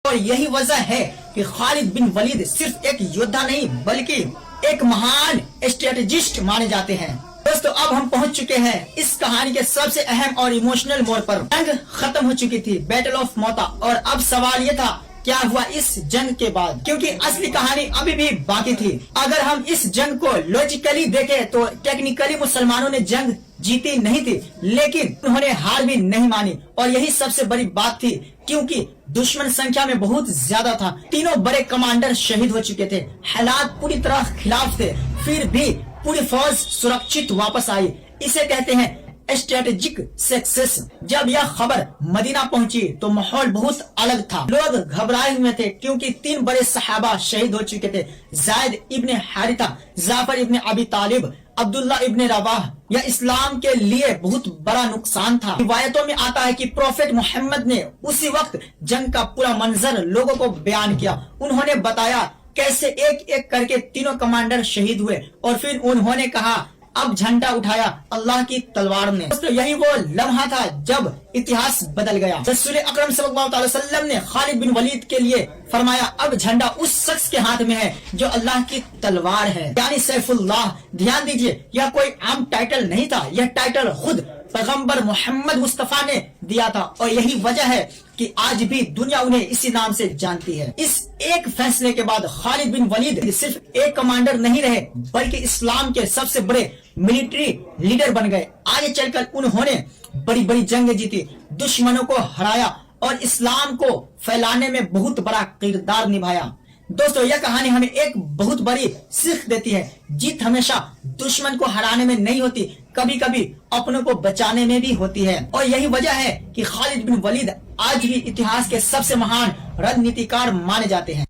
اور یہی وجہ ہے کہ خالد بن ولید صرف ایک یودھا نہیں بلکہ ایک مہان اسٹریٹجسٹ مانے جاتے ہیں۔ دوستو اب ہم پہنچ چکے ہیں اس کہانی کے سب سے اہم اور ایموشنل موڑ پر۔ جنگ ختم ہو چکی تھی، بیٹل آف موتا، اور اب سوال یہ تھا کیا ہوا اس جنگ کے بعد، کیونکہ اصلی کہانی ابھی بھی باقی تھی۔ اگر ہم اس جنگ کو لاجیکلی دیکھیں تو ٹیکنیکلی مسلمانوں نے جنگ جیتی نہیں تھی، لیکن انہوں نے ہار بھی نہیں مانی، اور یہی سب سے بڑی بات تھی کیونکہ دشمن سنکھیا میں بہت زیادہ تھا۔ تینوں بڑے کمانڈر شہید ہو چکے تھے، حالات پوری طرح خلاف تھے، پھر بھی پوری فوج سرکشت واپس آئی۔ اسے کہتے ہیں اسٹریٹجک سکسیس۔ جب یہ خبر مدینہ پہنچی تو ماحول بہت الگ تھا، لوگ گھبرائے ہوئے تھے کیونکہ 3 بڑے صحابہ شہید ہو چکے تھے، زید ابن حارثہ، جعفر ابن ابی طالب، عبداللہ ابن رواح۔ یہ اسلام کے لیے بہت بڑا نقصان تھا۔ روایتوں میں آتا ہے کہ پروفیٹ محمد نے اسی وقت جنگ کا پورا منظر لوگوں کو بیان کیا۔ انہوں نے بتایا کیسے ایک ایک کر کے تینوں کمانڈر شہید ہوئے، اور پھر انہوں نے کہا اب جھنڈا اٹھایا اللہ کی تلوار نے۔ یہی وہ لمحہ تھا جب اتہاس بدل گیا۔ رسول اکرم صلی اللہ علیہ وسلم نے خالد بن ولید کے لیے فرمایا اب جھنڈا اس شخص کے ہاتھ میں ہے جو اللہ کی تلوار ہے، یعنی سیف اللہ۔ دھیان دیجئے یہ کوئی عام ٹائٹل نہیں تھا، یہ ٹائٹل خود پیغمبر محمد مصطفیٰ نے دیا تھا، اور یہی وجہ ہے کہ آج بھی دنیا انہیں اسی نام سے جانتی ہے۔ اس ایک فیصلے کے بعد خالد بن ولید صرف ایک کمانڈر نہیں رہے بلکہ اسلام کے سب سے بڑے ملٹری لیڈر بن گئے۔ آگے چل کر انہوں نے بڑی بڑی جنگیں جیتی، دشمنوں کو ہرایا اور اسلام کو پھیلانے میں بہت بڑا کردار نبھایا۔ دوستو یہ کہانی ہمیں ایک بہت بڑی سیکھ دیتی ہے، جیت ہمیشہ دشمن کو ہرانے میں نہیں ہوتی، کبھی کبھی اپنوں کو بچانے میں بھی ہوتی ہے۔ اور یہی وجہ ہے کہ خالد بن ولید آج بھی اتہاس کے سب سے مہان رننیتیکار مانے جاتے ہیں۔